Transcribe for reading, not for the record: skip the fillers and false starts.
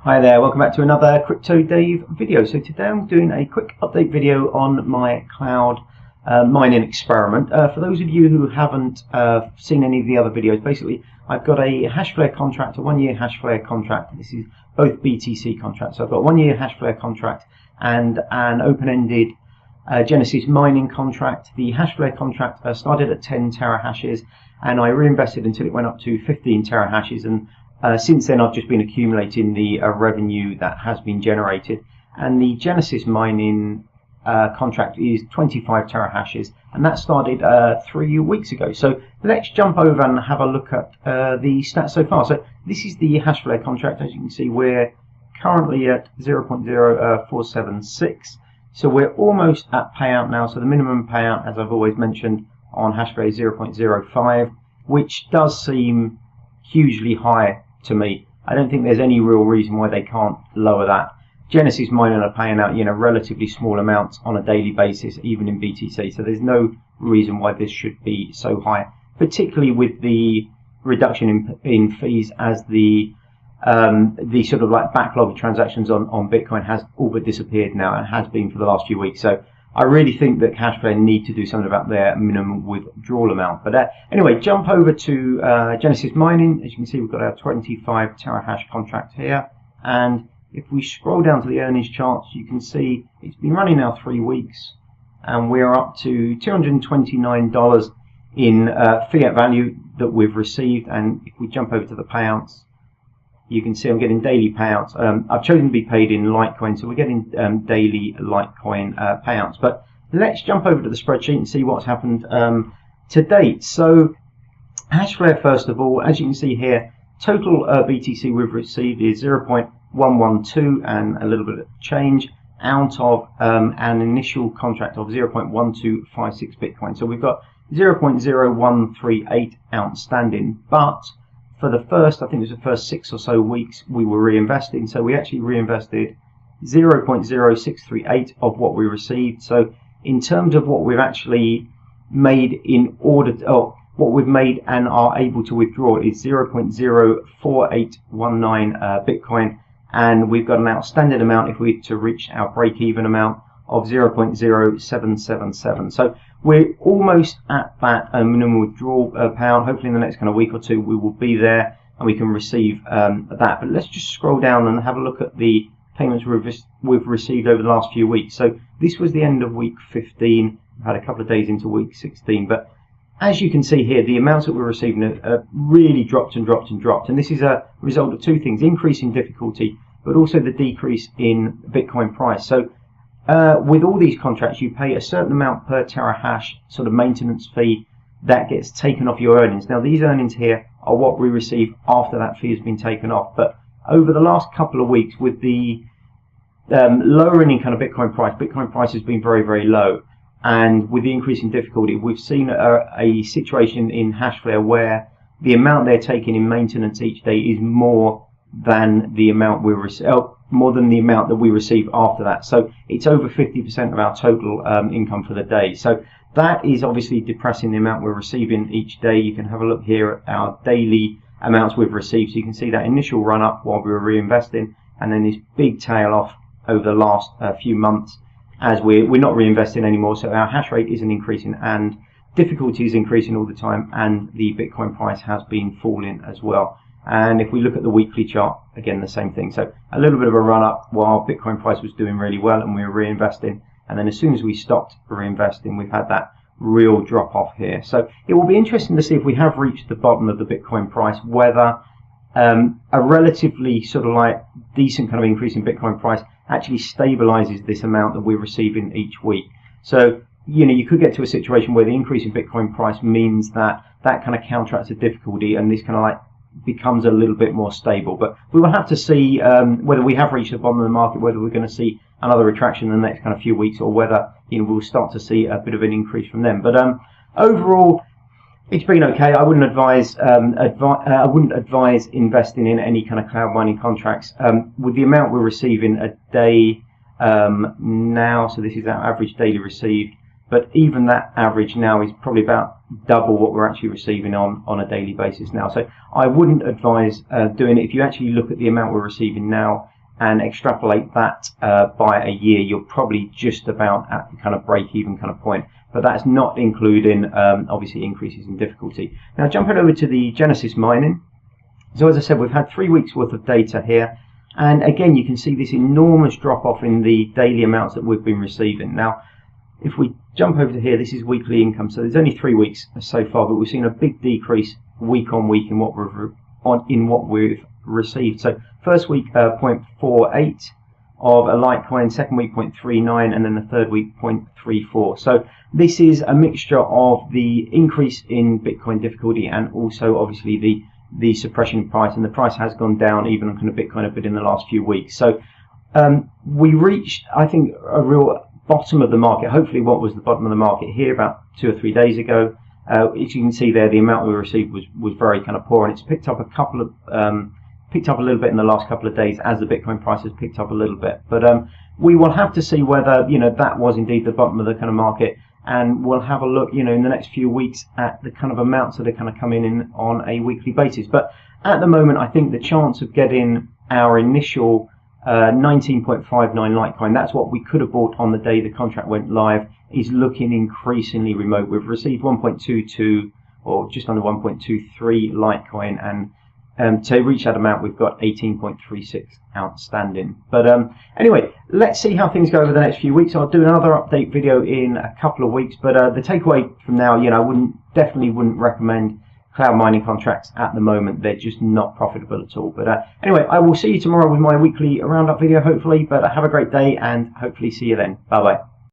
Hi there, welcome back to another Crypto Dave video. So today I'm doing a quick update video on my cloud mining experiment. For those of you who haven't seen any of the other videos, basically I've got a Hashflare contract, a 1-year Hashflare contract. This is both BTC contracts. So I've got a 1-year Hashflare contract and an open-ended Genesis mining contract. The Hashflare contract started at 10 terahashes and I reinvested until it went up to 15 terahashes, and since then I've just been accumulating the revenue that has been generated. And the Genesis mining contract is 25 terahashes, and that started 3 weeks ago. So let's jump over and have a look at the stats so far. So this is the Hashflare contract. As you can see, we're currently at 0.0476. So we're almost at payout now. So the minimum payout, as I've always mentioned on Hashflare, is 0.05, which does seem hugely high to me. I don't think there's any real reason why they can't lower that. Genesis mining are paying out, relatively small amounts on a daily basis, even in BTC. So there's no reason why this should be so high, particularly with the reduction in fees as the sort of like backlog of transactions on Bitcoin has all but disappeared now, and has been for the last few weeks. So I really think that Hashflare need to do something about their minimum withdrawal amount. But anyway, jump over to Genesis mining. As you can see, we've got our 25 terahash contract here, and if we scroll down to the earnings charts, you can see it's been running now 3 weeks, and we're up to $229 in fiat value that we've received. And if we jump over to the payouts, you can see I'm getting daily payouts. I've chosen to be paid in Litecoin, so we're getting daily Litecoin payouts. But let's jump over to the spreadsheet and see what's happened to date. So Hashflare, first of all, as you can see here, total BTC we've received is 0.112 and a little bit of change out of an initial contract of 0.1256 Bitcoin. So we've got 0.0138 outstanding, but for the first, I think it was the first 6 or so weeks, we were reinvesting. So we actually reinvested 0.0638 of what we received. So in terms of what we've actually made in order to, what we've made and are able to withdraw is 0.04819 Bitcoin, and we've got an outstanding amount if we to reach our break-even amount of 0.0777. So we're almost at that minimum withdrawal payout. Hopefully in the next kind of week or two we will be there and we can receive that. But let's just scroll down and have a look at the payments we've received over the last few weeks. So this was the end of week 15. We've had a couple of days into week 16, but as you can see here, the amounts that we're receiving have really dropped and dropped and dropped. And this is a result of two things: increase in difficulty, but also the decrease in Bitcoin price. So with all these contracts, you pay a certain amount per terahash sort of maintenance fee that gets taken off your earnings. Now these earnings here are what we receive after that fee has been taken off. But over the last couple of weeks, with the lowering in kind of Bitcoin price has been very, very low. And with the increase in difficulty, we've seen a situation in Hashflare where the amount they're taking in maintenance each day is more than the amount we that we receive after that. So it's over 50% of our total income for the day. So that is obviously depressing the amount we're receiving each day. You can have a look here at our daily amounts we've received. So you can see that initial run up while we were reinvesting, and then this big tail off over the last few months as we're not reinvesting anymore. So our hash rate isn't increasing, and difficulty is increasing all the time, and the Bitcoin price has been falling as well. And if we look at the weekly chart, again, the same thing. So a little bit of a run up while Bitcoin price was doing really well and we were reinvesting. And then as soon as we stopped reinvesting, we've had that real drop off here. So it will be interesting to see if we have reached the bottom of the Bitcoin price, whether a relatively sort of like decent kind of increase in Bitcoin price actually stabilizes this amount that we're receiving each week. So, you could get to a situation where the increase in Bitcoin price means that kind of counteracts the difficulty and this kind of like becomes a little bit more stable. But we will have to see whether we have reached the bottom of the market, whether we're going to see another retraction in the next kind of few weeks, or whether we'll start to see a bit of an increase from them. But overall, it's been okay. I wouldn't advise investing in any kind of cloud mining contracts with the amount we're receiving a day now. So this is our average daily received. But even that average now is probably about double what we're actually receiving on a daily basis now. So I wouldn't advise doing it. If you actually look at the amount we're receiving now and extrapolate that by a year, you're probably just about at the kind of break-even kind of point. But that's not including obviously increases in difficulty. Now jumping over to the Genesis mining. So as I said, we've had 3 weeks worth of data here, and again you can see this enormous drop off in the daily amounts that we've been receiving. Now if we jump over to here, this is weekly income, so there's only 3 weeks so far, but we've seen a big decrease week on week in what we've received. So first week 0.48 of a Litecoin, second week 0.39, and then the third week 0.34. So this is a mixture of the increase in Bitcoin difficulty and also obviously the suppression in price, and the price has gone down even on kind of Bitcoin a bit in the last few weeks. So we reached, I think, a real bottom of the market. Hopefully what was the bottom of the market here about 2 or 3 days ago. As you can see there, the amount we received was very kind of poor, and it's picked up a little bit in the last couple of days as the Bitcoin price has picked up a little bit. But we will have to see whether that was indeed the bottom of the kind of market, and we'll have a look in the next few weeks at the kind of amounts that are kind of coming in on a weekly basis. But at the moment, I think the chance of getting our initial 19.59 Litecoin, that's what we could have bought on the day the contract went live, is looking increasingly remote. We've received 1.22 or just under 1.23 Litecoin, and to reach that amount we've got 18.36 outstanding. But anyway, let's see how things go over the next few weeks. I'll do another update video in a couple of weeks, but the takeaway from now, I definitely wouldn't recommend cloud mining contracts at the moment. They're just not profitable at all. But anyway, I will see you tomorrow with my weekly roundup video hopefully, but have a great day and hopefully see you then. Bye bye.